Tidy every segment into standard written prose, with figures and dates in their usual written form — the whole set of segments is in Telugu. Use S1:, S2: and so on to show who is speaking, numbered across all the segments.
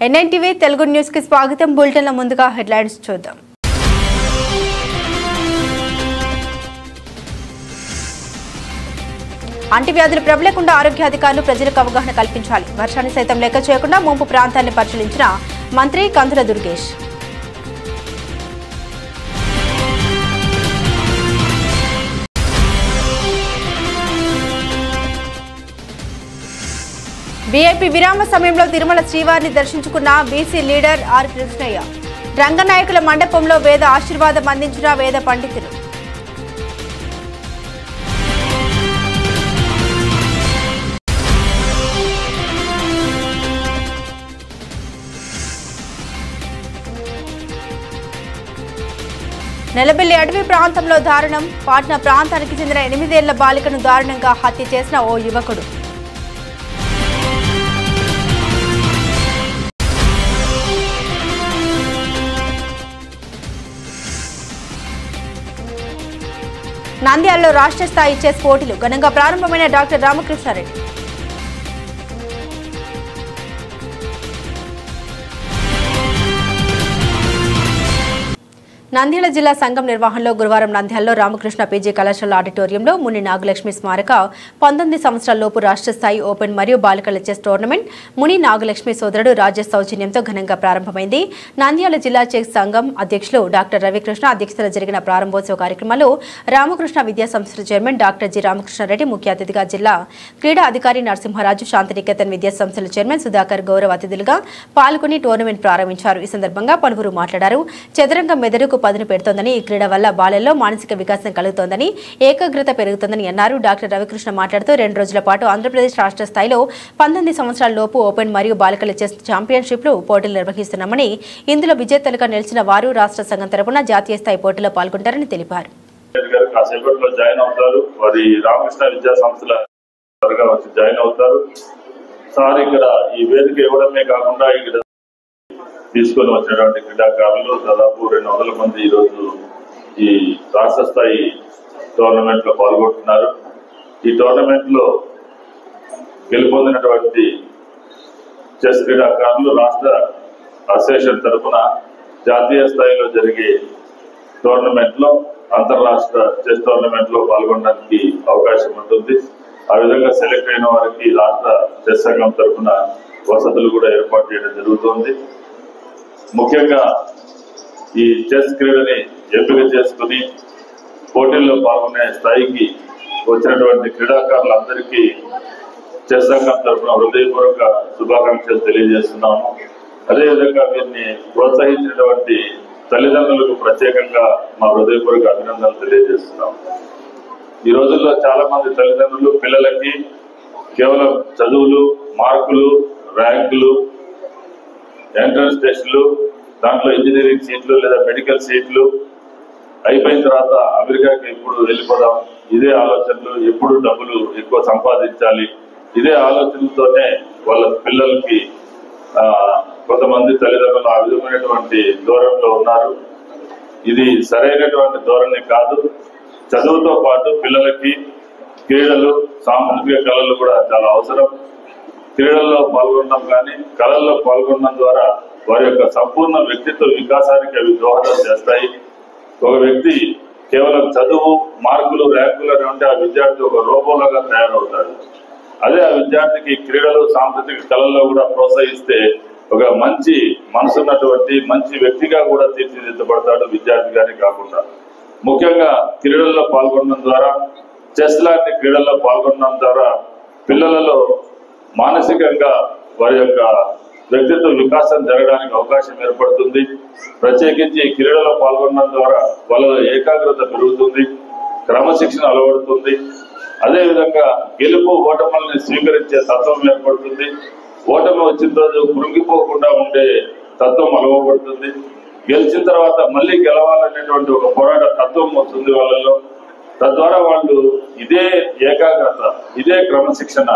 S1: ఎన్ఎన్టీవీ తెలుగు న్యూస్ కి స్వాగతం. బులెటిన్ల ముందుగా హెడ్లైన్స్ చూద్దాం. అంటువ్యాధులు ప్రబలకుండా ఆరోగ్య అధికారులు ప్రజలకు అవగాహన కల్పించాలి. వర్షాన్ని సైతం లెక్క చేయకుండా ముంపు ప్రాంతాన్ని పరిశీలించిన మంత్రి కందుల దుర్గేష్. వీఐపీ విరామ సమయంలో తిరుమల శ్రీవారిని దర్శించుకున్న బీసీ లీడర్ ఆర్ కృష్ణయ్య. రంగనాయకుల మండపంలో వేద ఆశీర్వాదం అందించిన వేద పండితులు. నెలబెల్లి అటవీ ప్రాంతంలో దారుణం. పాట్నా ప్రాంతానికి చెందిన 8 ఏళ్ల బాలికను దారుణంగా హత్య చేసిన ఓ యువకుడు. నంద్యాలలో రాష్ట్ర స్థాయి చెస్ పోటీలు ఘనంగా ప్రారంభమైన డాక్టర్ రామకృష్ణారెడ్డి. నంద్యాల జిల్లా సంఘం నిర్వహణలో గురువారం నంద్యాలలో రామకృష్ణ పీజీ కళాశాల ఆడిటోరియంలో ముని నాగలక్ష్మి స్మారక 19 సంవత్సరాలలోపు రాష్ట్ర స్థాయి ఓపెన్ మరియు బాలికల చెస్ టోర్నమెంట్ ముని నాగలక్ష్మి సోదరుడు రాజేష్ సౌజన్యంతో ఘనంగా ప్రారంభమైంది. నంద్యాల జిల్లా చెస్ సంఘం అధ్యక్షులు డాక్టర్ రవికృష్ణ అధ్యక్షతన జరిగిన ప్రారంభోత్సవ కార్యక్రమంలో రామకృష్ణ విద్యా సంస్థల చైర్మన్ డాక్టర్ జి రామకృష్ణారెడ్డి ముఖ్య అతిథిగా, జిల్లా క్రీడా అధికారి నరసింహరాజు, శాంతినికేతన్ విద్యా సంస్థల చైర్మన్ సుధాకర్ గౌరవ అతిథులుగా పాల్గొని టోర్నమెంట్ ప్రారంభించారు. ఈ సందర్భంగా పలువురు మాట్లాడారు. చదరంగం మెదడుకు పదును పెడుతోందని, ఈ క్రీడ వల్ల బాలల్లో మానసిక వికాసం కలుగుతోందని, ఏకాగ్రత పెరుగుతోందని అన్నారు. డాక్టర్ రవికృష్ణ మాట్లాడుతూ 2 రోజుల పాటు ఆంధ్రప్రదేశ్ రాష్ట్ర స్థాయిలో 19 సంవత్సరాల లోపు ఓపెన్ మరియు బాలికల చెస్ ఛాంపియన్షిప్లు పోటీలు నిర్వహిస్తున్నామని, ఇందులో విజేతలుగా నిలిచిన వారు రాష్ట్ర సంఘం తరపున జాతీయ స్థాయి పోటీలో పాల్గొంటారని తెలిపారు.
S2: తీసుకొని వచ్చినటువంటి క్రీడాకారులు దాదాపు 200 మంది ఈరోజు ఈ రాష్ట్ర స్థాయి టోర్నమెంట్ లో పాల్గొంటున్నారు. ఈ టోర్నమెంట్ లో గెలుపొందినటువంటి చెస్ క్రీడాకారులు రాష్ట్ర అసోసియేషన్ తరఫున జాతీయ స్థాయిలో జరిగే టోర్నమెంట్ లో, అంతర్రాష్ట్ర చెస్ టోర్నమెంట్ లో పాల్గొనడానికి అవకాశం ఉంటుంది. ఆ విధంగా సెలెక్ట్ అయిన వారికి రాష్ట్ర చెస్ సంఘం తరఫున వసతులు కూడా ఏర్పాటు చేయడం జరుగుతుంది. ముఖ్యంగా ఈ చెస్ క్రీడని ఎంపిక చేసుకుని పోటీల్లో పాల్గొనే స్థాయికి వచ్చినటువంటి క్రీడాకారులందరికీ చెస్ సంఘం తరఫున హృదయపూర్వక శుభాకాంక్షలు తెలియజేస్తున్నాము. అదేవిధంగా వీరిని ప్రోత్సహించినటువంటి తల్లిదండ్రులకు ప్రత్యేకంగా మా హృదయపూర్వక అభినందనలు తెలియజేస్తున్నాము. ఈ రోజుల్లో చాలా మంది తల్లిదండ్రులు పిల్లలకి కేవలం చదువులు, మార్కులు, ర్యాంకులు, ఎంట్రన్స్ టెస్టులు, దాంట్లో ఇంజనీరింగ్ సీట్లు లేదా మెడికల్ సీట్లు అయిపోయిన తర్వాత అమెరికాకి ఎప్పుడు వెళ్ళిపోదాం, ఇదే ఆలోచనలు, ఎప్పుడు డబ్బులు ఎక్కువ సంపాదించాలి, ఇదే ఆలోచనలతోనే వాళ్ళ పిల్లలకి కొంతమంది తల్లిదండ్రులు ఆ విధమైనటువంటి ధోరణిలో ఉన్నారు. ఇది సరైనటువంటి ధోరణి కాదు. చదువుతో పాటు పిల్లలకి క్రీడలు, సాంస్కృతిక కళలు కూడా చాలా అవసరం. క్రీడల్లో పాల్గొనడం కానీ కళల్లో పాల్గొనడం ద్వారా వారి యొక్క సంపూర్ణ వ్యక్తిత్వ వికాసానికి అవి దోహదం చేస్తాయి. ఒక వ్యక్తి కేవలం చదువు, మార్కులు, ర్యాంకులు అని ఉంటే ఆ విద్యార్థి ఒక రోబోలాగా తయారవుతాడు. అదే ఆ విద్యార్థికి క్రీడలు, సాంస్కృతిక కళల్లో కూడా ప్రోత్సహిస్తే ఒక మంచి మనసున్నటువంటి మంచి వ్యక్తిగా కూడా తీర్చిదిద్దబడతాడు విద్యార్థిగానే కాకుండా. ముఖ్యంగా క్రీడల్లో పాల్గొనడం ద్వారా, చెస్ లాంటి క్రీడల్లో పాల్గొనడం ద్వారా పిల్లలలో మానసికంగా వారి యొక్క వ్యక్తిత్వ వికాసం జరగడానికి అవకాశం ఏర్పడుతుంది. ప్రత్యేకించి క్రీడలో పాల్గొనడం ద్వారా వాళ్ళ ఏకాగ్రత పెరుగుతుంది, క్రమశిక్షణ అలవడుతుంది. అదేవిధంగా గెలుపు ఓటములను స్వీకరించే తత్వం ఏర్పడుతుంది. ఓటమి వచ్చిన రోజు కృంగిపోకుండా ఉండే తత్వం అలవబడుతుంది. గెలిచిన తర్వాత మళ్ళీ గెలవాలనేటువంటి ఒక పోరాట తత్వం వస్తుంది వాళ్ళలో. తద్వారా వాళ్ళు ఇదే ఏకాగ్రత, ఇదే క్రమశిక్షణ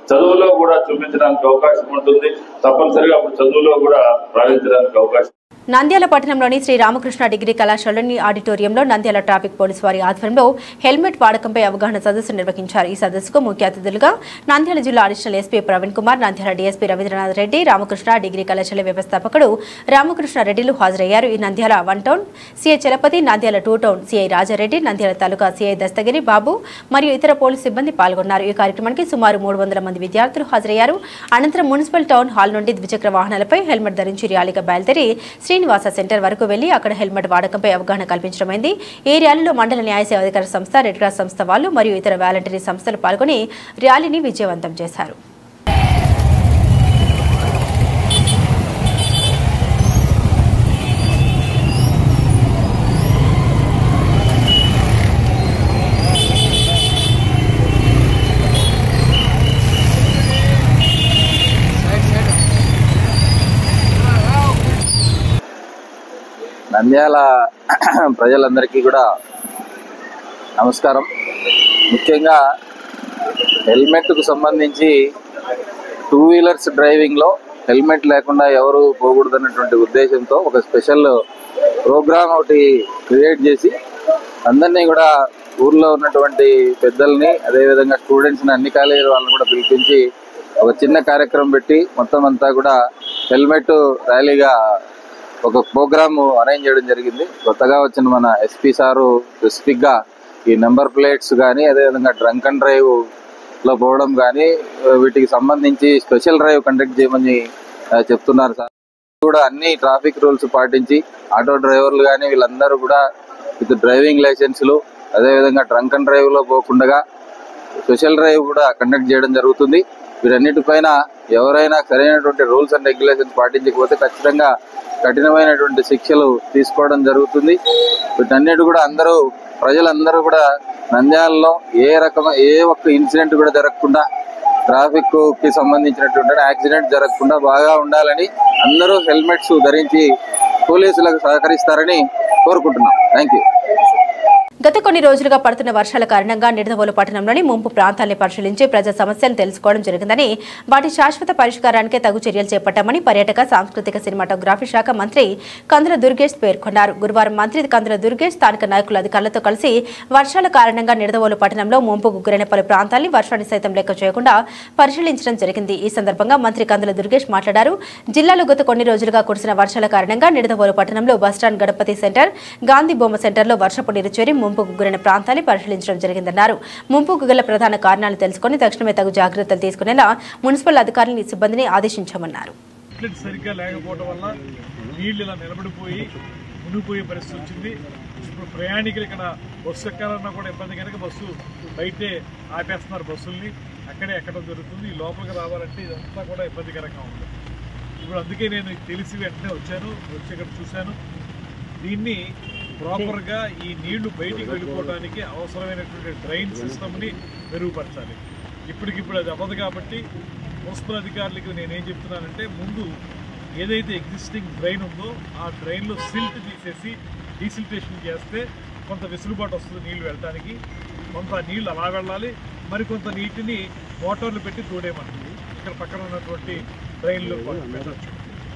S2: చదువులో కూడా చూపించడానికి అవకాశం ఉంటుంది. తప్పనిసరిగా అప్పుడు చదువులో కూడా రాణించడానికి అవకాశం
S1: నంద్యాల పట్టణంలోని శ్రీ రామకృష్ణ డిగ్రీ కళాశాలలోని ఆడిటోరియంలో నంద్యాల ట్రాఫిక్ పోలీసు వారి ఆధ్వర్యంలో హెల్మెట్ వాడకంపై అవగాహన సదస్సు నిర్వహించారు. ఈ సదస్సుకు ముఖ్య అతిథులుగా నంద్యాల జిల్లా additional SP Praveen Kumar, Nandyal DSP Ravindranath Reddy, Ramakrishna degree కళాశాల వ్యవస్థాపకుడు రామకృష్ణ రెడ్డిలు హాజరయ్యారు. ఈ Nandyal 1 town CI Chalapathi, Nandyal 2 town CI Rajareddy, Nandyal తాలూకా సిఐ దస్తగిరి బాబు మరియు ఇతర పోలీసు సిబ్బంది పాల్గొన్నారు. ఈ కార్యక్రమానికి సుమారు 300 మంది విద్యార్థులు హాజరయ్యారు. అనంతరం మున్సిపల్ టౌన్ హాల్ నుండి ద్విచక్ర వాహనాలపై హెల్మెట్ ధరించి ర్యాలీగా బయలుదేరి శ్రీనివాస సెంటర్ వరకు వెళ్లి అక్కడ హెల్మెట్ వాడకంపై అవగాహన కల్పించడమైంది. ఈ ర్యాలీలో మండల న్యాయ సేవాధికార సంస్థ, రెడ్ క్రాస్ సంస్థ వాళ్ళు మరియు ఇతర వాలంటరీ సంస్థలు పాల్గొని ర్యాలీని విజయవంతం చేశారు.
S3: నంద్యాల ప్రజలందరికీ కూడా నమస్కారం. ముఖ్యంగా హెల్మెట్కు సంబంధించి 2 వీలర్స్ డ్రైవింగ్లో హెల్మెట్ లేకుండా ఎవరు పోకూడదన్నటువంటి ఉద్దేశంతో ఒక స్పెషల్ ప్రోగ్రామ్ ఒకటి క్రియేట్ చేసి అందరినీ కూడా ఊర్లో ఉన్నటువంటి పెద్దల్ని, అదేవిధంగా స్టూడెంట్స్ని, అన్ని కాలేజీల వాళ్ళని కూడా పిలిపించి ఒక చిన్న కార్యక్రమం పెట్టి మొత్తం అంతా కూడా హెల్మెట్ ర్యాలీగా ఒక ప్రోగ్రామ్ అరేంజ్ చేయడం జరిగింది. కొత్తగా వచ్చిన మన ఎస్పీ సారు స్పెసిఫిక్గా ఈ నెంబర్ ప్లేట్స్ కానీ, అదేవిధంగా డ్రంక్ అండ్ డ్రైవ్లో పోవడం కానీ, వీటికి సంబంధించి స్పెషల్ డ్రైవ్ కండక్ట్ చేయమని చెప్తున్నారు సార్. కూడా అన్ని ట్రాఫిక్ రూల్స్ పాటించి ఆటో డ్రైవర్లు కానీ వీళ్ళందరూ కూడా విత్ డ్రైవింగ్ లైసెన్సులు, అదేవిధంగా డ్రంక్ అండ్ డ్రైవ్లో పోకుండా స్పెషల్ డ్రైవ్ కూడా కండక్ట్ చేయడం జరుగుతుంది. వీటన్నిటిపైన ఎవరైనా సరైనటువంటి రూల్స్ అండ్ రెగ్యులేషన్స్ పాటించకపోతే ఖచ్చితంగా కఠినమైనటువంటి శిక్షలు తీసుకోవడం జరుగుతుంది. వీటన్నిటి కూడా ప్రజలందరూ కూడా నంద్యాలలో ఏ ఒక్క ఇన్సిడెంట్ కూడా జరగకుండా, ట్రాఫిక్ కి సంబంధించినటువంటి యాక్సిడెంట్ జరగకుండా బాగా ఉండాలని అందరూ హెల్మెట్స్ ధరించి పోలీసులకు సహకరిస్తారని కోరుకుంటున్నాం. Thank you.
S1: గత కొన్ని రోజులుగా పడుతున్న వర్షాల కారణంగా నిడదవోలు పట్టణంలోని ముంపు ప్రాంతాన్ని పరిశీలించి ప్రజా సమస్యలను తెలుసుకోవడం జరిగిందని, వాటి శాశ్వత పరిష్కారానికే తగు చర్యలు చేపట్టామని పర్యాటక, సాంస్కృతిక, సినిమాటోగ్రఫీ శాఖ మంత్రి కందుల దుర్గేష్ పేర్కొన్నారు. గురువారం మంత్రి కందుల దుర్గేష్ స్థానిక నాయకుల అధికారులతో కలిసి వర్షాల కారణంగా నిడదవోలు పట్టణంలో ముంపుకు గురైన పలు ప్రాంతాన్ని వర్షాన్ని సైతం లెక్క చేయకుండా పరిశీలించడం జరిగింది. ఈ సందర్భంగా మంత్రి కందుల దుర్గేష్ మాట్లాడారు. జిల్లాలో గత కొన్ని రోజులుగా కురిసిన వర్షాల కారణంగా నిడదవోలు పట్టణంలో బస్టాండ్, గణపతి సెంటర్, గాంధీ బొమ్మ సెంటర్లో వర్షపు నీరు చేరి ముంపుకు గురైన ప్రాంతాన్ని పరిశీలించడం జరిగిందన్నారు. ముంపుకు గల ప్రధాన కారణాలు తెలుసుకుని తక్షణమే తగు జాగ్రత్తలు తీసుకునేలా మున్సిపల్ అధికారులని, సిబ్బందిని ఆదేశించామన్నారు.
S4: సరిగ్గా లేకపోవడం వల్ల నీళ్లు ఇలా నిలబడిపోయి మునిగిపోయే పరిస్థితి వచ్చింది. ఇప్పుడు ప్రయాణికులు ఇక్కడ బస్సు ఎక్కాలన్నా కూడా ఇబ్బంది కనుక బస్సు బయటే ఆపేస్తున్నారు. బస్సుల్ని అక్కడే ఎక్కడం జరుగుతుంది. ఈ లోపలికి రావాలంటే ఇదంతా కూడా ఇబ్బందికరంగా ఉంది. ఇప్పుడు అందుకే నేను తెలిసి వెంటనే వచ్చి ఇక్కడ చూశాను. దీన్ని ప్రాపర్గా ఈ నీళ్లు బయటికి వెళ్ళిపోవడానికి అవసరమైనటువంటి డ్రైన్ సిస్టమ్ని మెరుగుపరచాలి. ఇప్పటికిప్పుడు అది అవ్వదు కాబట్టి మున్సిపల్ అధికారులకు నేనేం చెప్తున్నానంటే, ముందు ఏదైతే ఎగ్జిస్టింగ్ డ్రైన్ ఉందో ఆ డ్రైన్లో సిల్ట్ తీసేసి డీసిల్టేషన్ చేస్తే కొంత వెసులుబాటు వస్తుంది నీళ్లు వెళ్ళడానికి. కొంత నీళ్లు అలా వెళ్ళాలి, మరికొంత నీటిని మోటార్లు పెట్టి తోడేయమంటుంది. ఇక్కడ పక్కన ఉన్నటువంటి డ్రైన్లో పెట్టచ్చు.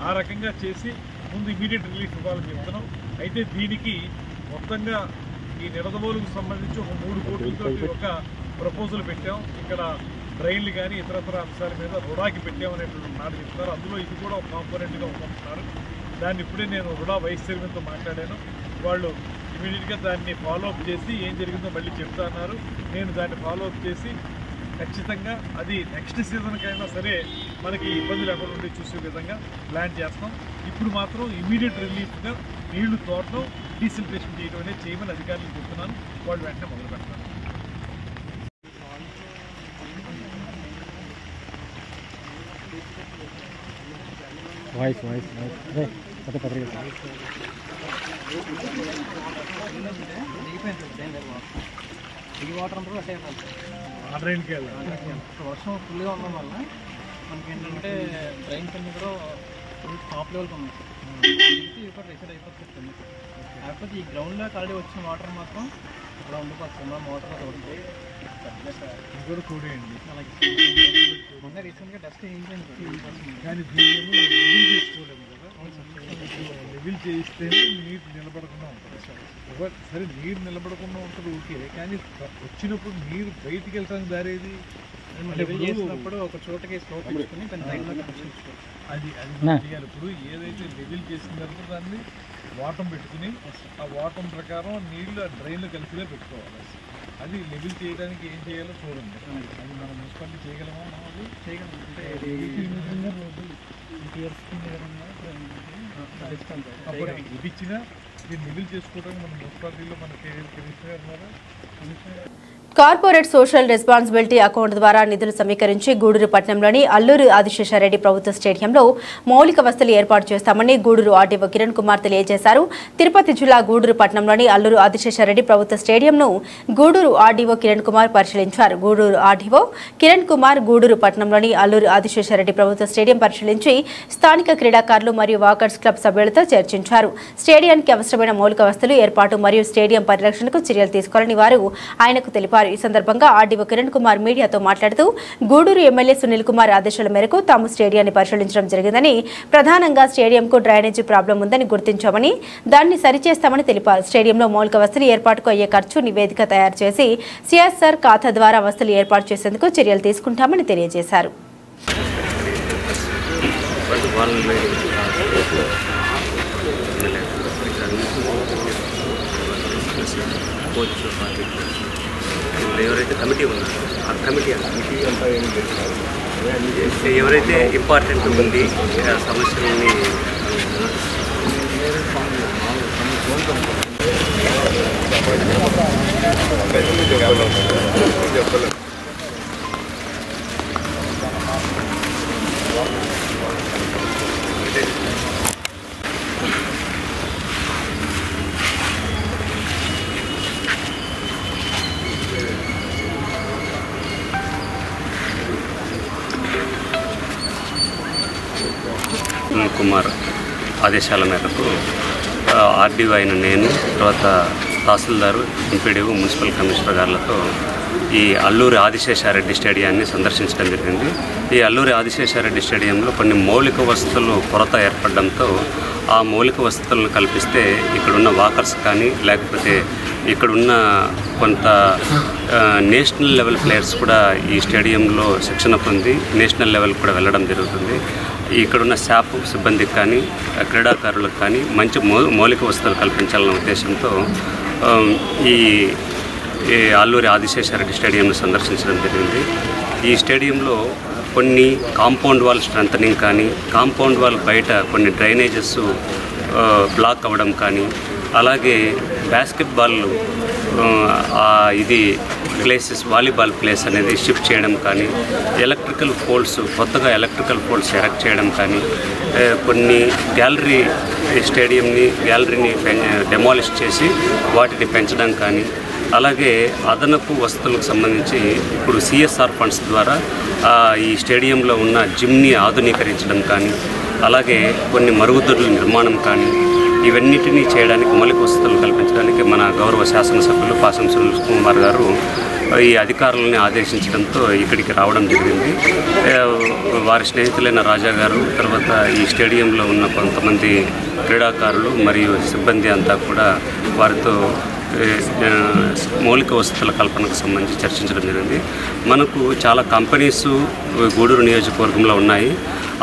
S4: ఆ రకంగా చేసి ముందు ఇమీడియట్ రిలీఫ్ ఇవ్వాలని చెప్తున్నాం. అయితే దీనికి మొత్తంగా ఈ నిడదవోలుకు సంబంధించి ఒక 3 కోట్లతో ఒక ప్రపోజల్ పెట్టాం. ఇక్కడ డ్రైన్లు కానీ ఇతరతర అంశాల మీద రుడాకి పెట్టామనేటువంటి మాట చెప్తారు. అందులో ఇది కూడా ఒక కాంపోనెంట్గా ఉంటున్నారు. దాన్ని ఇప్పుడే నేను రుడా వైస్ చైర్మన్తో మాట్లాడాను. వాళ్ళు ఇమీడియట్గా దాన్ని ఫాలోఅప్ చేసి ఏం జరిగిందో మళ్ళీ చెప్తా అన్నారు. నేను దాన్ని ఫాలోఅప్ చేసి ఖచ్చితంగా అది నెక్స్ట్ సీజన్కైనా సరే మనకి ఇబ్బంది లేకుండా ఉండి చూసే విధంగా ప్లాన్ చేస్తాం. ఇప్పుడు మాత్రం ఇమీడియట్ రిలీఫ్గా నీళ్లు తోటలో డీసిల్టేషన్ చేయడం అనేది చేయమని అధికారులకు చెప్తున్నాను. వాళ్ళు వెంటనే మొదలు పెడతారు.
S5: ఈ వాటర్ అంతా అట్టే
S4: ఆ డ్రైన్కి వెళ్ళాలి.
S5: వర్షం ఫుల్గా ఉండడం వల్ల మనకి ఏంటంటే డ్రైన్స్ అన్ని కూడా ఫుల్ టాప్ లెవెల్కి ఉన్నాయి. ఇప్పుడు రిసైడ్ అయిపోతుంది. కాకపోతే ఈ గ్రౌండ్లో ఆల్రెడీ వచ్చిన వాటర్ మాత్రం అక్కడ ఉండిపోతుంది. మోటార్ ఒకటి
S4: కూడా చూడండి.
S5: మొన్న రీసెంట్గా డస్ట్ ఏంటంటే
S4: కానీ దీన్ని చేసుకోలేము కదా. లెవెల్ చేయిస్తేనే నీరు నిలబడకుండా ఉంటుంది. సరే నీరు నిలబడకుండా ఉంటుంది ఓకే, కానీ వచ్చినప్పుడు నీరు బయటికి వెళ్ళడానికి దారి ఏది?
S5: చేసినప్పుడు ఒక చోటకి స్లోప్ ఇచ్చుకుని
S4: అది చేయాలి. ఇప్పుడు ఏదైతే లెవెల్ చేసిన తర్వాత దాన్ని వాటం పెట్టుకుని ఆ వాటం ప్రకారం నీళ్లు ఆ డ్రైన్లో కలిసిగా పెట్టుకోవాలి. అది లెవెల్ చేయడానికి ఏం చేయాలో చూడండి. అది మనం మున్సిపాలిటీ చేయగలమా? మనం అది చేయగలం. అప్పుడు ఇది ఇచ్చినా దీన్ని లెవెల్ చేసుకోవడానికి మన మున్సిపాలిటీలో మన కమిషనర్ గారు ఉన్నారా?
S1: కార్పొరేట్ సోషల్ రెస్పాన్సిబిలిటీ అకౌంట్ ద్వారా నిధులు సమీకరించి గూడూరు పట్టణంలోని అల్లూరు ఆదిశేషారెడ్డి ప్రభుత్వ స్టేడియంలో మౌలిక వసతులు ఏర్పాటు చేస్తామని గూడూరు ఆర్డీఓ కిరణ్ కుమార్ తెలియజేశారు. తిరుపతి జిల్లా గూడూరు పట్టణంలోని అల్లూరు ఆదిశేషారెడ్డి ప్రభుత్వ స్టేడియంను గూడూరు ఆర్డీఓ కిరణ్ కుమార్ పరిశీలించారు. గూడూరు ఆర్డీఓ కిరణ్ కుమార్ గూడూరు పట్టణంలోని అల్లూరు ఆదిశేషారెడ్డి ప్రభుత్వ స్టేడియం పరిశీలించి స్థానిక క్రీడాకారులు మరియు వాకర్స్ క్లబ్ సభ్యులతో చర్చించారు. స్టేడియానికి అవసరమైన మౌలిక వసతులు ఏర్పాటు మరియు స్టేడియం పరిరక్షణకు చర్యలు తీసుకోవాలని వారు ఆయనకు తెలిపారు. ఈ సందర్భంగా ఆర్డీఓ కిరణ్ కుమార్ మీడియాతో మాట్లాడుతూ గూడూరు ఎమ్మెల్యే సునీల్ కుమార్ ఆదేశాల మేరకు తాము స్టేడియాన్ని పరిశీలించడం జరిగిందని, ప్రధానంగా స్టేడియంకు డ్రైనేజీ ప్రాబ్లం ఉందని గుర్తించామని దాన్ని సరిచేస్తామని తెలిపారు. స్టేడియంలో మౌలిక వసతులు ఏర్పాటుకు అయ్యే ఖర్చు నివేదిక తయారు చేసి సిఎస్ఆర్ ఖాతా ద్వారా వసతులు ఏర్పాటు చేసేందుకు చర్యలు తీసుకుంటామని తెలియజేశారు.
S6: ఎవరైతే కమిటీ ఉన్నారో ఆ కమిటీ అంతా ఎవరైతే ఇంపార్టెంట్ ఉంది సమస్యలని కుమార్ ఆదేశాల మేరకు ఆర్డీఓ అయిన నేను, తర్వాత తహసీల్దారు, ఎంపీడీఓ, మున్సిపల్ కమిషనర్ గారులతో ఈ అల్లూరి ఆదిశేషారెడ్డి స్టేడియాన్ని సందర్శించడం జరిగింది. ఈ అల్లూరి ఆదిశేషారెడ్డి స్టేడియంలో కొన్ని మౌలిక వసతులు కొరత ఏర్పడడంతో ఆ మౌలిక వసతులను కల్పిస్తే ఇక్కడున్న వాకర్స్ కానీ లేకపోతే ఇక్కడున్న కొంత నేషనల్ లెవెల్ ప్లేయర్స్ కూడా ఈ స్టేడియంలో శిక్షణ పొంది నేషనల్ లెవెల్ కూడా వెళ్ళడం జరుగుతుంది. ఇక్కడున్న శాప్ సిబ్బందికి కానీ క్రీడాకారులకు కానీ మంచి మౌలిక వసతులు కల్పించాలన్న ఉద్దేశంతో ఈ అల్లూరి ఆదిశేషారెడ్డి స్టేడియంను సందర్శించడం జరిగింది. ఈ స్టేడియంలో కొన్ని కాంపౌండ్ వాల్ స్ట్రెంథనింగ్ కానీ, కాంపౌండ్ వాల్ బయట కొన్ని డ్రైనేజెస్ బ్లాక్ అవ్వడం కానీ, అలాగే బాస్కెట్బాల్ ఇది ప్లేసెస్ వాలీబాల్ ప్లేస్ అనేది షిఫ్ట్ చేయడం కానీ, ఎలక్ట్రికల్ పోల్స్ కొత్తగా ఎలక్ట్రికల్ పోల్స్ ఎరెక్ట్ చేయడం కానీ, కొన్ని గ్యాలరీని డెమాలిష్ చేసి వాటిని పెంచడం కానీ, అలాగే అదనపు వసతులకు సంబంధించి ఇప్పుడు సిఎస్ఆర్ ఫండ్స్ ద్వారా ఈ స్టేడియంలో ఉన్న జిమ్ని ఆధునీకరించడం కానీ, అలాగే కొన్ని మరుగుదొడ్ల నిర్మాణం కానీ, ఇవన్నిటినీ చేయడానికి మౌలిక వసతులు కల్పించడానికి మన గౌరవ శాసనసభ్యులు పాసం సునీల్ కుమార్ గారు ఈ అధికారులని ఆదేశించడంతో ఇక్కడికి రావడం జరిగింది. వారి స్నేహితులైన రాజా గారు, తర్వాత ఈ స్టేడియంలో ఉన్న కొంతమంది క్రీడాకారులు మరియు సిబ్బంది అంతా కూడా వారితో మౌలిక వసతుల కల్పనకు సంబంధించి చర్చించడం జరిగింది. మనకు చాలా కంపెనీస్ గూడూరు నియోజకవర్గంలో ఉన్నాయి.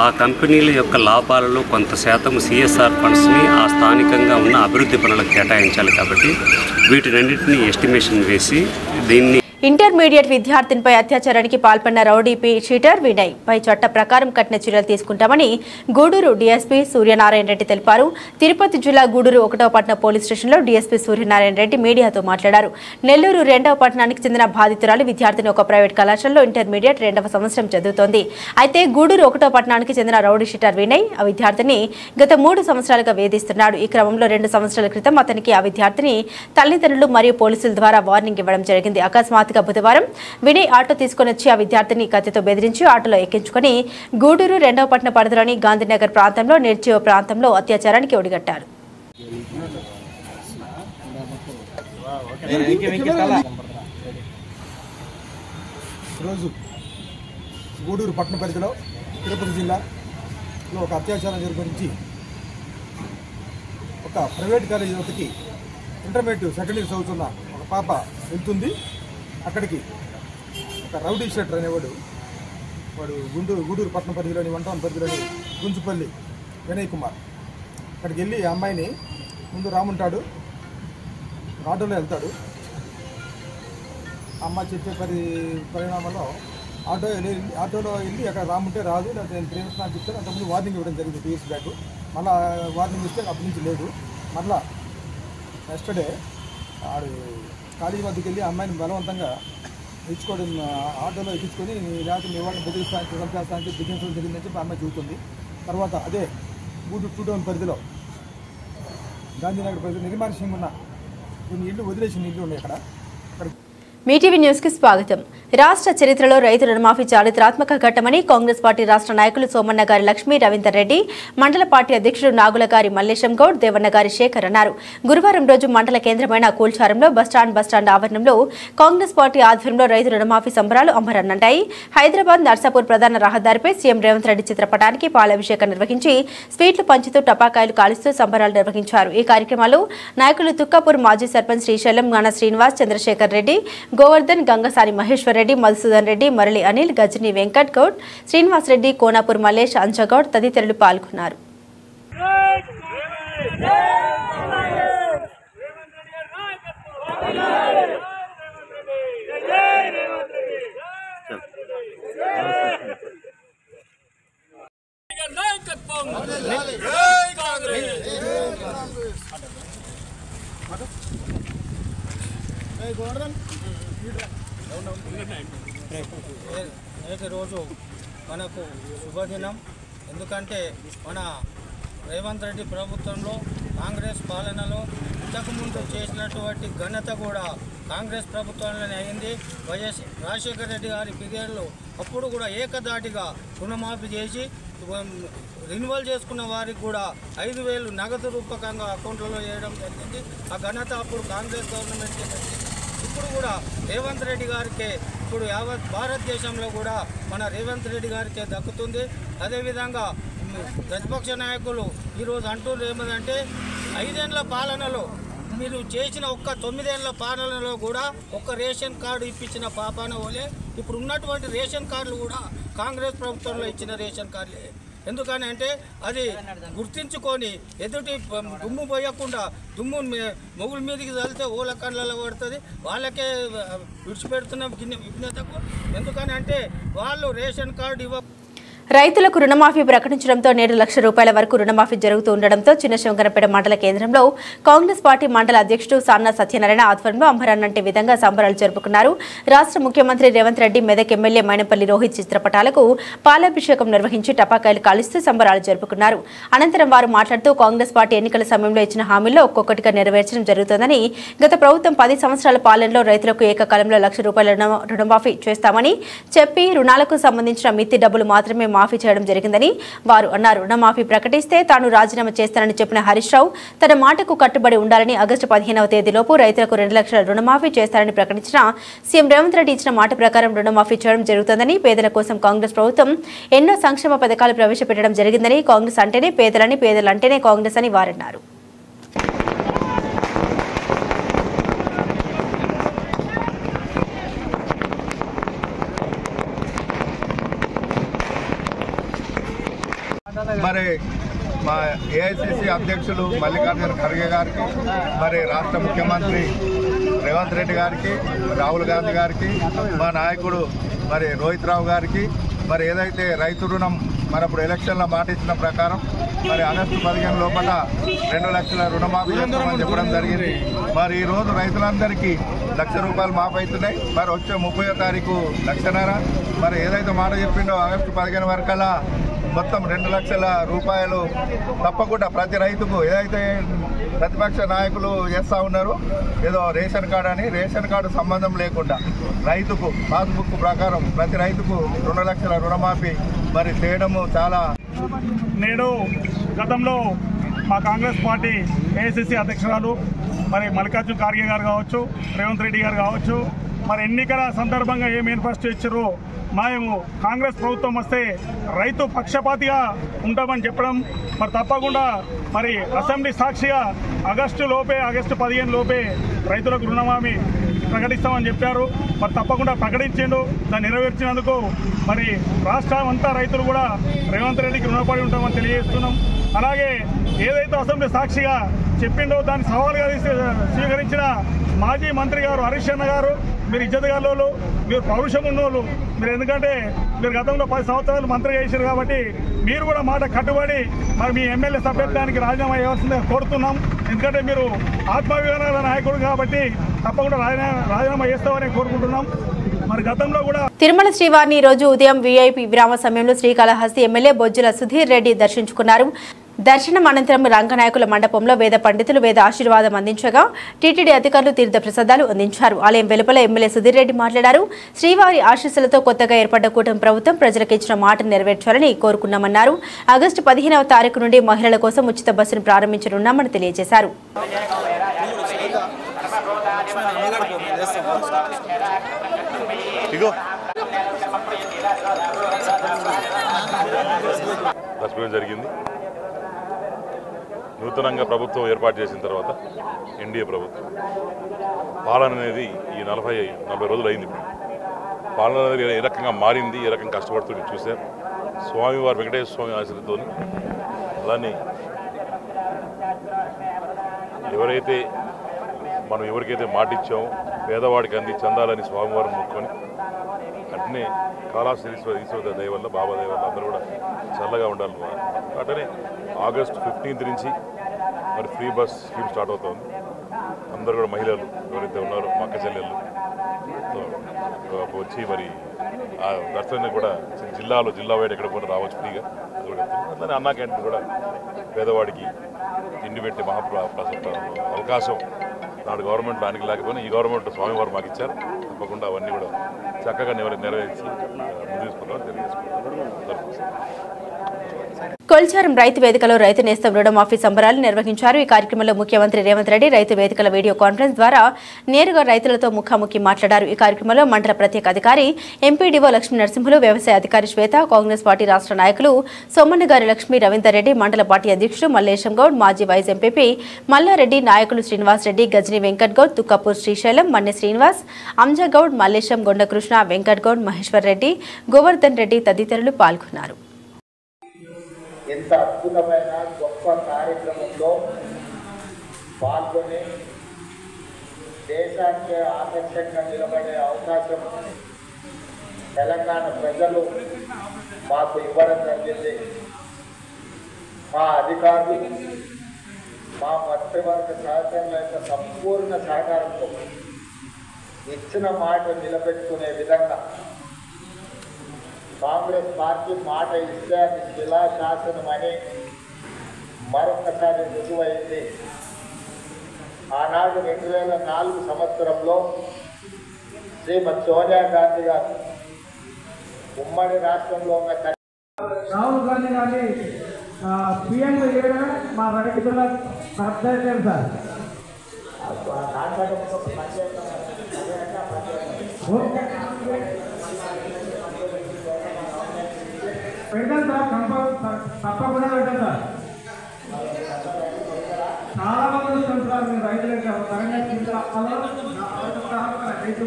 S6: ఆ కంపెనీల యొక్క లాభాలలో కొంత శాతం సిఎస్ఆర్ ఫండ్స్ని ఆ స్థానికంగా ఉన్న అభివృద్ధి పనులకు కేటాయించాలి. కాబట్టి వీటినన్నింటినీ ఎస్టిమేషన్ వేసి దీన్ని
S1: ఇంటర్మీడియట్ విద్యార్థినిపై అత్యాచారానికి పాల్పడిన రౌడీ షీటర్ వినయ్ పై చట్ట ప్రకారం కఠిన చర్యలు తీసుకుంటామని గూడూరు డీఎస్పీ సూర్యనారాయణ రెడ్డి తెలిపారు. తిరుపతి జిల్లా గూడూరు 1వ పట్టణ పోలీస్ స్టేషన్లో డీఎస్పీ సూర్యనారాయణ రెడ్డి మీడియాతో మాట్లాడారు. నెల్లూరు 2వ పట్టణానికి చెందిన బాధితురాలు విద్యార్థిని ఒక ప్రైవేట్ కళాశాలలో ఇంటర్మీడియట్ 2వ సంవత్సరం చదువుతోంది. అయితే గూడూరు 1వ పట్టణానికి చెందిన రౌడీ షీటర్ వినయ్ ఆ విద్యార్థిని గత 3 సంవత్సరాలుగా వేధిస్తున్నాడు. ఈ క్రమంలో 2 సంవత్సరాల క్రితం అతనికి ఆ విద్యార్థిని తల్లిదండ్రులు మరియు పోలీసుల ద్వారా వార్నింగ్ ఇవ్వడం జరిగింది. అకస్మాత్తుగా బుధవారం వినయ్ ఆటో తీసుకుని వచ్చి ఆ విద్యార్థిని కత్తితో బెదిరించి ఆటోలో ఎక్కించుకుని గూడూరు 2వ పట్టణ పరిధిలోని గాంధీనగర్ ప్రాంతంలో నిర్జీవ ప్రాంతంలో అత్యాచారానికి ఒడిగట్టారు.
S7: ఈరోజు గూడూరు పట్టణ పరిధిలో తిరుపతి జిల్లాలో ఒక అత్యాచారం గురించి ఒక ప్రైవేట్ కాలేజీ ఒకటికి ఇంటర్మీడియట్ సెకండ్ ఇయర్ చదువుతున్న ఒక పాప వెళ్తుంది. అక్కడికి ఒక రౌడీ షెటర్ అనేవాడు వాడు గూడూరు పట్టణ పరిధిలోని వంటవన్ పరిధిలోని గుంజుపల్లి వినయ్ కుమార్ అక్కడికి వెళ్ళి ఆ అమ్మాయిని ముందు రాముంటాడు ఆటోలో వెళ్తాడు. అమ్మ చెప్పే పరిణామంలో ఆటోలో వెళ్ళి అక్కడ రాముంటే రాదు, లేకపోతే నేను ప్రేమిస్తున్నాను చెప్తాను. అంతకుముందు వార్నింగ్ ఇవ్వడం జరిగింది 2 years బ్యాక్. మళ్ళీ వార్నింగ్ ఇస్తే అప్పటి నుంచి లేదు. మళ్ళీ నెక్స్ట్ ఆడు కాలేజీ వద్దకు వెళ్ళి అమ్మాయిని బలవంతంగా ఇచ్చుకోవడం ఆటోలో ఎక్కించుకొని లేకపోతే మీ వాళ్ళని బెదిరిస్తానికి చంపేస్తానికి దిగించడం జరిగిందని చెప్పి అమ్మాయి చూస్తుంది. తర్వాత అదే గూడూరు 2 టౌన్ పరిధిలో గాంధీనగర్ పరిధిలో నిర్మానుష్యంగా ఉన్న కొన్ని ఇళ్ళు వదిలేసిన ఇళ్ళు ఉన్నాయి. అక్కడ
S1: మీటీవీ న్యూస్ కి స్వాగతం. రాష్ట్ర చరిత్రలో రైతు రుణమాఫీ చారిత్రాత్మక ఘట్టమని కాంగ్రెస్ పార్టీ రాష్ట్ర నాయకులు సోమన్న గారి లక్ష్మీ రవీందర్ రెడ్డి, మండల పార్టీ అధ్యక్షుడు నాగుల గారి మల్లేశం గౌడ్, దేవన్న గారి శేఖర్ అన్నారు. గురువారం రోజు మండల కేంద్రమైన కూల్చారంలో బస్టాండ్ ఆవరణంలో కాంగ్రెస్ పార్టీ ఆధ్వర్యంలో రైతు రుణమాఫీ సంబరాలు అంబరన్నంటాయి. హైదరాబాద్ నర్సాపూర్ ప్రధాన రహదారిపై సీఎం రేవంత్ రెడ్డి చిత్రపటానికి పాలాభిషేకం నిర్వహించి స్వీట్లు పంచుతూ టపాకాయలు కాలుస్తూ సంబరాలు నిర్వహించారు. ఈ కార్యక్రమంలో నాయకులు తుక్కాపూర్ మాజీ సర్పంచ్ శ్రీశైలం, గాన శ్రీనివాస్, చంద్రశేఖర్ రెడ్డి, గోవర్ధన్, గంగసాని మహేశ్వర్ రెడ్డి, మధుసూదన్ రెడ్డి, మరళి అనిల్, గజని వెంకట్ గౌడ్, శ్రీనివాస్ రెడ్డి, కోనాపూర్ మల్లేష్, అంజగౌడ్ తదితరులు పాల్గొన్నారు.
S8: నేటి రోజు మనకు శుభదినం. ఎందుకంటే మన రేవంత్ రెడ్డి ప్రభుత్వంలో కాంగ్రెస్ పాలనలో ఇంతకుముందు చేసినటువంటి ఘనత కూడా కాంగ్రెస్ ప్రభుత్వంలోనే అయింది. వైఎస్ రాజశేఖర రెడ్డి గారి పీరియడ్లో అప్పుడు కూడా ఏకదాటిగా రుణమాఫీ చేసి రెన్యువల్ చేసుకున్న వారికి కూడా 5,000 నగదు రూపకంగా అకౌంట్లలో వేయడం జరిగింది. ఆ ఘనత అప్పుడు కాంగ్రెస్ గవర్నమెంట్ చేసింది. ఇప్పుడు కూడా రేవంత్ రెడ్డి గారికే, ఇప్పుడు యావత్ భారతదేశంలో కూడా మన రేవంత్ రెడ్డి గారికే దక్కుతుంది. అదేవిధంగా ప్రతిపక్ష నాయకులు ఈరోజు అంటున్నారు ఏమంటే 5 ఏళ్ల పాలనలో మీరు చేసిన ఒక్క 9 ఏళ్ల పాలనలో కూడా ఒక్క రేషన్ కార్డు ఇప్పించిన పాపాన ఓలే. ఇప్పుడు ఉన్నటువంటి రేషన్ కార్డులు కూడా కాంగ్రెస్ ప్రభుత్వంలో ఇచ్చిన రేషన్ కార్డులే. ఎందుకని అంటే అది గుర్తించుకొని ఎదుటి దుమ్ము పోయకుండా దుమ్ము మొగుల మీదకి చల్లితే ఓల కళ్ళలో పడుతుంది. వాళ్ళకే విడిచిపెడుతున్న విఘ్నతకు. ఎందుకని అంటే వాళ్ళు రేషన్ కార్డు
S1: రైతులకు రుణమాఫీ ప్రకటించడంతో నేడు ₹1,00,000 వరకు రుణమాఫీ జరుగుతూ ఉండడంతో చిన్నశంకరపేట మండల కేంద్రంలో కాంగ్రెస్ పార్టీ మండల అధ్యక్షుడు సాన్నా సత్యనారాయణ ఆధ్వర్యంలో అంబరన్నంటి విధంగా సంబరాలు జరుపుకున్నారు. రాష్ట్ర ముఖ్యమంత్రి రేవంత్ రెడ్డి, మెదక్ ఎమ్మెల్యే మైనపల్లి రోహిత్ చిత్రపటాలకు పాలాభిషేకం నిర్వహించి టపాకాయలు కాలుస్తూ సంబరాలు జరుపుకున్నారు. అనంతరం వారు మాట్లాడుతూ కాంగ్రెస్ పార్టీ ఎన్నికల సమయంలో ఇచ్చిన హామీల్లో ఒక్కొక్కటిగా నెరవేర్చడం జరుగుతోందని, గత ప్రభుత్వం 10 సంవత్సరాల పాలనలో రైతులకు ఏకకాలంలో ₹1,00,000 రుణమాఫీ చేస్తామని చెప్పి రుణాలకు సంబంధించిన మిత్తి డబ్బులు మాత్రమే మాఫీ చేయడం జరిగిందని వారు అన్నారు. రుణమాఫీ ప్రకటిస్తే తాను రాజీనామా చేస్తానని చెప్పిన హరీష్ రావు తన మాటకు కట్టుబడి ఉండాలని, ఆగస్టు 15వ తేదీలోపు రైతులకు ₹2,00,000 రుణమాఫీ చేస్తారని ప్రకటించిన సీఎం రేవంత్ రెడ్డి ఇచ్చిన మాట ప్రకారం రుణమాఫీ చేయడం జరుగుతుందని, పేదల కోసం కాంగ్రెస్ ప్రభుత్వం ఎన్నో సంక్షేమ పథకాలు ప్రవేశపెట్టడం జరిగిందని, కాంగ్రెస్ అంటేనే పేదలని, పేదలంటేనే కాంగ్రెస్ అని వారన్నారు.
S9: మరి మా ఏఐసిసి అధ్యక్షులు మల్లికార్జున ఖర్గే గారికి, మరి రాష్ట్ర ముఖ్యమంత్రి రేవంత్ రెడ్డి గారికి, రాహుల్ గాంధీ గారికి, మా నాయకుడు మరి రోహిత్ రావు గారికి, మరి ఏదైతే రైతు రుణం మనప్పుడు ఎలక్షన్లో మాట ఇచ్చిన ప్రకారం మరి ఆగస్టు 15 లోపల ₹2,00,000 రుణమాఫీ చేస్తామని చెప్పడం జరిగింది. మరి ఈరోజు రైతులందరికీ ₹1,00,000 మాఫీ అవుతున్నాయి. మరి వచ్చే 30వ తారీఖు ₹1,00,000. మరి ఏదైతే మాట చెప్పిండో ఆగస్టు 15 వరకల్లా మొత్తం ₹2,00,000 తప్పకుండా ప్రతి రైతుకు, ఏదైతే ప్రతిపక్ష నాయకులు చేస్తూ ఉన్నారు ఏదో రేషన్ కార్డు అని, రేషన్ కార్డు సంబంధం లేకుండా రైతుకు పాస్బుక్ ప్రకారం ప్రతి రైతుకు ₹2,00,000 రుణమాఫీ మరి చేయడము చాలా.
S10: నేడు గతంలో
S4: మా కాంగ్రెస్ పార్టీ ఏఐసిసి అధ్యక్షురాలు మరి మల్లికార్జున ఖార్గే గారు కావచ్చు, రేవంత్ రెడ్డి గారు కావచ్చు, మరి ఎన్నికల సందర్భంగా ఏం మేనిఫెస్టో ఇచ్చారో మేము కాంగ్రెస్ ప్రభుత్వం వస్తే రైతు పక్షపాతిగా ఉంటామని చెప్పడం, మరి తప్పకుండా మరి అసెంబ్లీ సాక్షిగా ఆగస్టు 15 లోపే రైతులకు రుణమాఫీ ప్రకటిస్తామని చెప్పారు. మరి తప్పకుండా ప్రకటించిండు. దాన్ని నెరవేర్చినందుకు మరి రాష్ట్రం అంతా రైతులు కూడా రేవంత్ రెడ్డికి రుణపడి ఉంటామని తెలియజేస్తున్నాం. అలాగే ఏదైతే అసెంబ్లీ సాక్షిగా చెప్పిండో దాన్ని సవాలుగా స్వీకరించిన మాజీ మంత్రి గారు హరీష్ అన్న గారు, మీరు ఇజ్జతగాళ్ళు, మీరు పౌరుషం ఉన్నోళ్ళు, మీరు ఎందుకంటే మీరు గతంలో 10 సంవత్సరాలు మంత్రిగా చేశారు కాబట్టి మీరు కూడా మాట కట్టుబడి మరి మీ ఎమ్మెల్యే సభ్యత్వానికి రాజీనామా చేయవలసిందే కోరుతున్నాం. ఎందుకంటే మీరు ఆత్మాభిమానాల నాయకుడు కాబట్టి తప్పకుండా రాజీనామా చేస్తామని కోరుకుంటున్నాం. మరి గతంలో కూడా
S1: తిరుమల శ్రీవారిని ఈరోజు ఉదయం వీఐపీ విరామ సమయంలో శ్రీకాళహస్తి ఎమ్మెల్యే బొజ్జుల సుధీర్ రెడ్డి దర్శించుకున్నారు. దర్శనం అనంతరం రంగనాయకుల మండపంలో వేద పండితులు వేద ఆశీర్వాదం అందించగా టీటీడీ అధికారులు తీర్థ ప్రసాదాలు అందించారు. ఆలయం వెలుపల ఎమ్మెల్యే సుధీర్ రెడ్డి మాట్లాడారు. శ్రీవారి ఆశీస్సులతో కొత్తగా ఏర్పడ్డ కూటమి ప్రభుత్వం ప్రజలకు ఇచ్చిన మాట నెరవేర్చాలని కోరుకున్నామన్నారు. ఆగస్టు 15వ తారీఖు నుండి మహిళల కోసం ఉచిత బస్సును ప్రారంభించనున్నామని తెలియజేశారు.
S10: జరిగింది. నూతనంగా ప్రభుత్వం ఏర్పాటు చేసిన తర్వాత ఎన్డీఏ ప్రభుత్వం పాలన అనేది ఈ 40 రోజులు అయింది. పాలన అనేది ఏ రకంగా మారింది, ఏ రకంగా కష్టపడుతుంది చూశారు. స్వామివారు వెంకటేశ్వర స్వామి ఆశీర్వాదంతో అలానే ఎవరైతే మనం ఎవరికైతే మాట ఇచ్చామో పేదవాడికి అంది చెందాలని స్వామివారిని మొక్కుకొని అట్నే కాళాశ్రీశ్వర దయ వల్ల బాబా దయ వల్ల అందరూ కూడా చల్లగా ఉండాలి. అట్లనే ఆగస్టు 15 నుంచి మరి ఫ్రీ బస్ స్కీమ్ స్టార్ట్ అవుతుంది. అందరూ కూడా మహిళలు ఎవరైతే ఉన్నారో మా అక్క చెల్లెళ్ళు వచ్చి మరి ఆ దర్శనాన్ని కూడా జిల్లా వైడ్ ఎక్కడ కూడా రావచ్చు ఫ్రీగా. అట్లనే అన్నా క్యాంటీన్ కూడా పేదవాడికి తిండి పెట్టే అవకాశం నాడు గవర్నమెంట్ దానికి లేకపోయినా ఈ గవర్నమెంట్ స్వామివారు మాకు ఇచ్చారు. తప్పకుండా అవన్నీ కూడా చక్కగా నెరవేర్చి ముందు తీసుకుంటామని తెలియజేసుకుంటాం.
S1: కొల్చారం రైతు వేదికలో రైతు నేస్తం రుణమాఫీ సంబరాలు నిర్వహించారు. ఈ కార్యక్రమంలో ముఖ్యమంత్రి రేవంత్ రెడ్డి రైతు వేదికల వీడియో కాన్ఫరెన్స్ ద్వారా నేరుగా రైతులతో ముఖాముఖి మాట్లాడారు. ఈ కార్యక్రమంలో మండల ప్రత్యేక అధికారి ఎంపీడీఓ లక్ష్మీ నరసింహులు, వ్యవసాయ అధికారి శ్వేత, కాంగ్రెస్ పార్టీ రాష్ట్ర నాయకులు సోమన్నగారి లక్ష్మీ, రవీందర్ రెడ్డి, మండల పార్టీ అధ్యక్షుడు మల్లేశం గౌడ్, మాజీ వైస్ ఎంపీపీ మల్లారెడ్డి, నాయకులు శ్రీనివాస్ రెడ్డి, గజని వెంకట్ గౌడ్, తుక్కపూర్ శ్రీశైలం, మన్నె శ్రీనివాస్, అంజగౌడ్, మల్లేశం, గొండకృష్ణ, వెంకట్ గౌడ్, మహేశ్వర్ రెడ్డి, గోవర్ధన్ రెడ్డి తదితరులు పాల్గొన్నారు.
S11: ఎంత అద్భుతమైన గొప్ప కార్యక్రమంలో పాల్గొని దేశానికి ఆదర్శంగా నిలబడే అవకాశం తెలంగాణ ప్రజలు మాకు ఇవ్వడం జరిగింది. మా అధికారులు, మా మంత్రివర్గ సహచరుల యొక్క సంపూర్ణ సహకారంతో ఇచ్చిన మాట నిలబెట్టుకునే విధంగా కాంగ్రెస్ పార్టీ మాట ఇస్తే అది శిలాశాసనం అని మరొకసారి రుజువైంది. ఆనాడు 2004 సంవత్సరంలో శ్రీమతి సోనియా గాంధీ గారు ఉమ్మడి రాష్ట్రంలో ఉన్న
S12: రాహుల్ గాంధీ గారిని పిఎం చేయడమే మా రైతుల అర్థం సార్. పెడతాం సార్, తప్పకుండా పెడతాం సార్. చాలా మంది వస్తాం సార్. మేము రైతులకి రైతు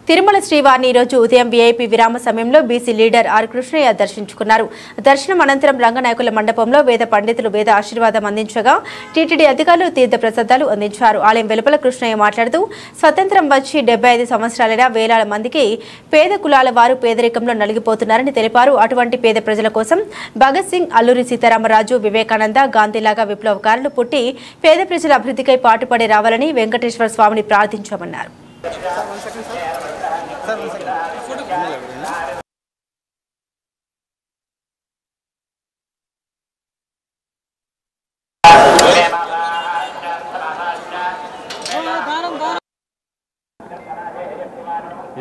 S1: తిరుమల శ్రీవారిని ఈరోజు ఉదయం వీఐపీ విరామ సమయంలో బీసీ లీడర్ ఆర్ కృష్ణయ్య దర్శించుకున్నారు. దర్శనం అనంతరం రంగనాయకుల మండపంలో వేద పండితులు వేద ఆశీర్వాదం అందించగా టీటీడీ అధికారులు తీర్థ ప్రసాదాలు అందించారు. ఆలయం వెలుపల కృష్ణయ్య మాట్లాడుతూ స్వతంత్రం వచ్చి 75 సంవత్సరాలైన వేలాల మందికి పేద కులాల వారు పేదరికంలో నలిగిపోతున్నారని తెలిపారు. అటువంటి పేద ప్రజల కోసం భగత్ సింగ్, అల్లూరి సీతారామరాజు, వివేకానంద, గాంధీలాగా విప్లవకారులు పుట్టి పేద ప్రజల అభివృద్ధికై పాటుపడి రావాలని వెంకటేశ్వర స్వామిని ప్రార్థించామన్నారు.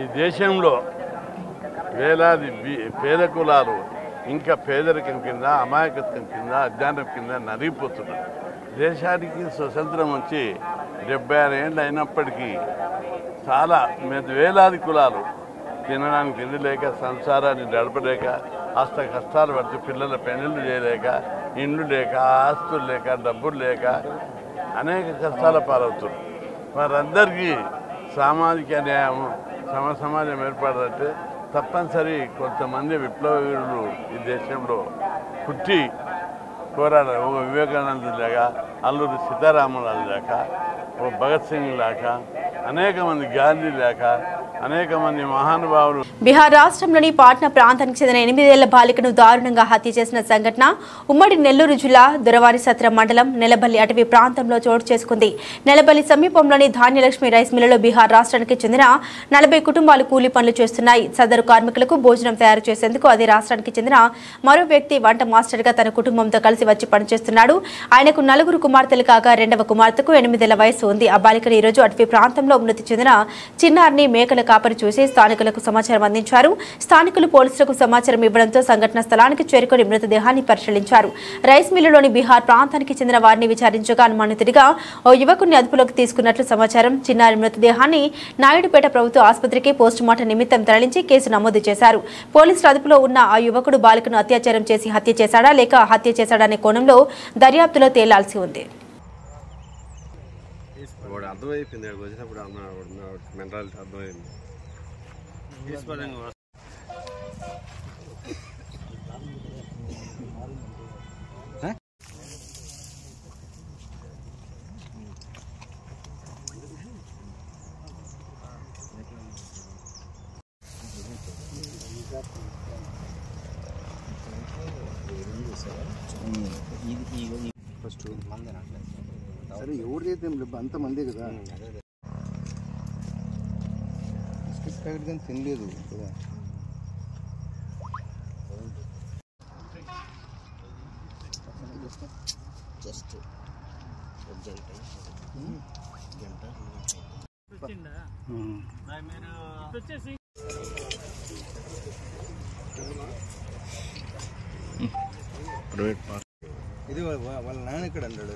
S13: ఈ దేశంలో వేలాది పేద కులాలు ఇంకా పేదరికం కింద, అమాయకత్వం కింద, అజ్ఞానం కింద నలిగిపోతున్నారు. దేశానికి స్వతంత్రం వచ్చి 76 ఏళ్ళు అయినప్పటికీ చాలా వేలాది కులాలు తినడానికి తిండి లేక, సంసారాన్ని నడపలేక, అష్ట కష్టాలు పడుతూ పిల్లల పెళ్లిళ్ళు చేయలేక, ఇండ్లు లేక, ఆస్తులు లేక, డబ్బులు లేక అనేక కష్టాల పాలవుతున్నారు. వారందరికీ సామాజిక న్యాయం, సమాజం ఏర్పడాలంటే తప్పనిసరి కొంతమంది విప్లవీరులు ఈ దేశంలో పుట్టి పోరాడారు. ఒక వివేకానంద లేక, అల్లూరి సీతారామరాజు లేక, ఓ భగత్ సింగ్ లేక, అనేక మంది గాంధీ లేక, అనేక మంది మహానుభావులు.
S1: బీహార్ రాష్ట్రంలోని పాట్నా ప్రాంతానికి చెందిన 8 ఏళ్ల బాలికను దారుణంగా హత్య చేసిన సంఘటన ఉమ్మడి నెల్లూరు జిల్లా దొరవారి సత్రం మండలం నెలబల్లి అటవీ ప్రాంతంలో చోటు చేసుకుంది. నెలబల్లి సమీపంలోని ధాన్యలక్ష్మి రైస్ మిల్లులో బీహార్ రాష్ట్రానికి చెందిన 40 కుటుంబాలు కూలీ పనులు చేస్తున్నాయి. సదరు కార్మికులకు భోజనం తయారు చేసేందుకు అదే రాష్ట్రానికి చెందిన మరో వ్యక్తి వంట మాస్టర్గా తన కుటుంబంతో కలిసి వచ్చి పనిచేస్తున్నాడు. ఆయనకు 4 కుమార్తెలు కాగా 2వ కుమార్తెకు 8 ఏళ్ల వయసు ఉంది. ఆ బాలికను ఈరోజు అటవీ ప్రాంతంలో మృతి చెందిన చిన్నారిని మేకల కాపరి చూసి స్థానికులకు సమాచారం అందించారు. స్థానికులు పోలీసులకు సమాచారం ఇవ్వడంతో సంఘటన స్థలానికి చేరుకుని మృతదేహాన్ని పరిశీలించారు. రైస్ మిల్లులోని బీహార్ ప్రాంతానికి చెందిన వారిని విచారించగా అనుమానితుడిగా ఓ యువకుడిని అదుపులోకి తీసుకున్నట్లు సమాచారం. చిన్నారి మృతదేహాన్ని నాయుడుపేట ప్రభుత్వ ఆసుపత్రికి పోస్టుమార్టం నిమిత్తం తరలించి కేసు నమోదు చేశారు. పోలీసుల అదుపులో ఉన్న ఆ యువకుడు బాలికను అత్యాచారం చేసి హత్య చేశాడా లేక హత్య చేశాడనే కోణంలో దర్యాప్తులో తేలాల్సి ఉంది.
S14: అర్థమైపోయింది వచ్చినప్పుడు మెంటాలిటీ అర్థమైంది.
S15: ఫస్ట్ సరే ఎవరిదైతే అంతమందే కదా. బిస్కెట్ ప్యాకెట్ కానీ తినలేదు కదా. జస్ట్ ఇది వాళ్ళ నాన్న ఇక్కడ అన్నాడు.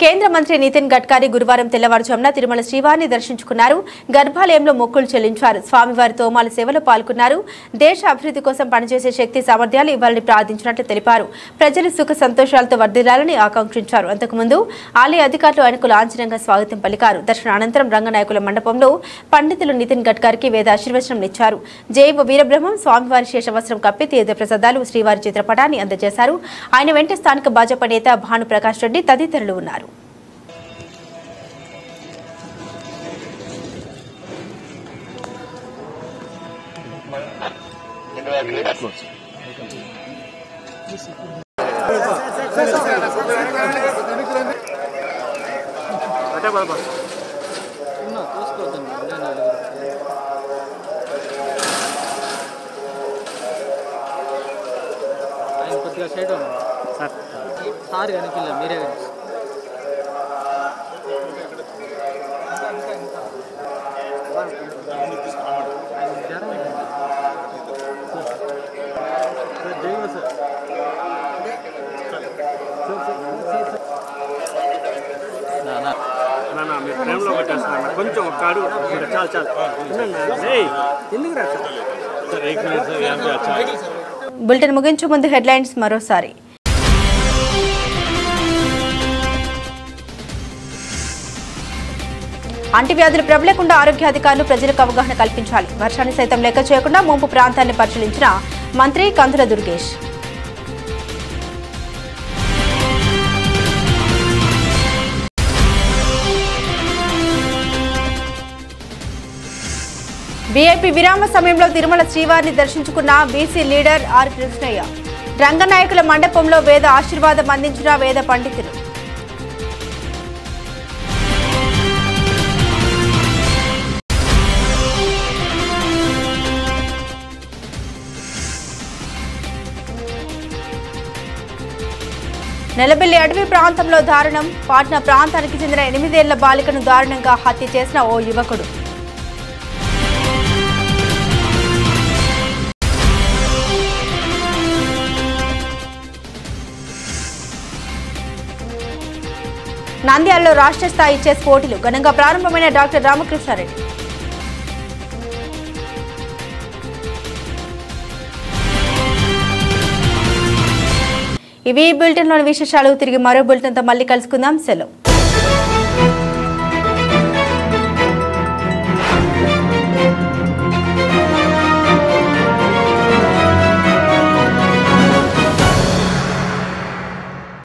S1: కేంద్ర మంత్రి నితిన్ గడ్కరీ గురువారం తెల్లవారుజామున తిరుమల శ్రీవారిని దర్శించుకున్నారు. గర్భాలయంలో మొక్కులు చెల్లించారు. స్వామివారి తోమాల సేవలో పాల్గొన్నారు. దేశ అభివృద్ధి కోసం పనిచేసే శక్తి సామర్థ్యాలు ఇవ్వాలని ప్రార్థించినట్లు తెలిపారు. ప్రజలు సుఖ సంతోషాలతో వర్ధిల్లాలని ఆకాంక్షించారు. అంతకుముందు ఆలయ అధికారులు ఆయనకు లాంఛనంగా స్వాగతం పలికారు. దర్శన అనంతరం రంగనాయకుల మండపంలో పండితులు నితిన్ గడ్కరీకి వేద ఆశీర్వచనం ఇచ్చారు. జైవ వీరబ్రహ్మం స్వామివారి శేషవస్త్రం కప్పి తీర్థ ప్రసాదాలు శ్రీవారి చిత్రపటాన్ని అందజేశారు. ఆయన వెంట స్థానిక భాజపా నేత భానుప్రకాష్ రెడ్డి తదితరులు ఉన్నారు.
S5: కొద్దిగా సైడ్ సార్ కనిపించలే మీరే కనిపిస్తారు.
S16: మీరు ప్రేమలో పెట్టేస్తున్నా కొంచెం ఒక్క అడుగు చాలు చాలు ఎందుకు రా.
S1: బులెటిన్ ముగించే ముందు హెడ్లైన్స్ మరోసారి. అంటువ్యాధులు ప్రబలకుండా ఆరోగ్యాధికారులు ప్రజలకు అవగాహన కల్పించాలి. వర్షాన్ని సైతం లెక్క చేయకుండా ముంపు ప్రాంతాన్ని పరిశీలించిన మంత్రి కందుల దుర్గేష్. వీఐపీ విరామ సమయంలో తిరుమల శ్రీవారిని దర్శించుకున్న బీసీ లీడర్ ఆర్ కృష్ణయ్య. రంగనాయకుల మండపంలో వేద ఆశీర్వాదం అందించిన వేద పండితులు. నెలబెల్లి అటవీ ప్రాంతంలో దారుణం. పాట్నా ప్రాంతానికి చెందిన 8 ఏళ్ల బాలికను దారుణంగా హత్య చేసిన ఓ యువకుడు. నంద్యాలలో రాష్ట్ర స్థాయి చెస్ పోటీలు ఘనంగా ప్రారంభమైన డాక్టర్ రామకృష్ణారెడ్డి. ఇవి బులెటిన్లోని విశేషాలు. తిరిగి మరో బులెటిన్తో మళ్ళీ కలుసుకుందాం. సెలవు.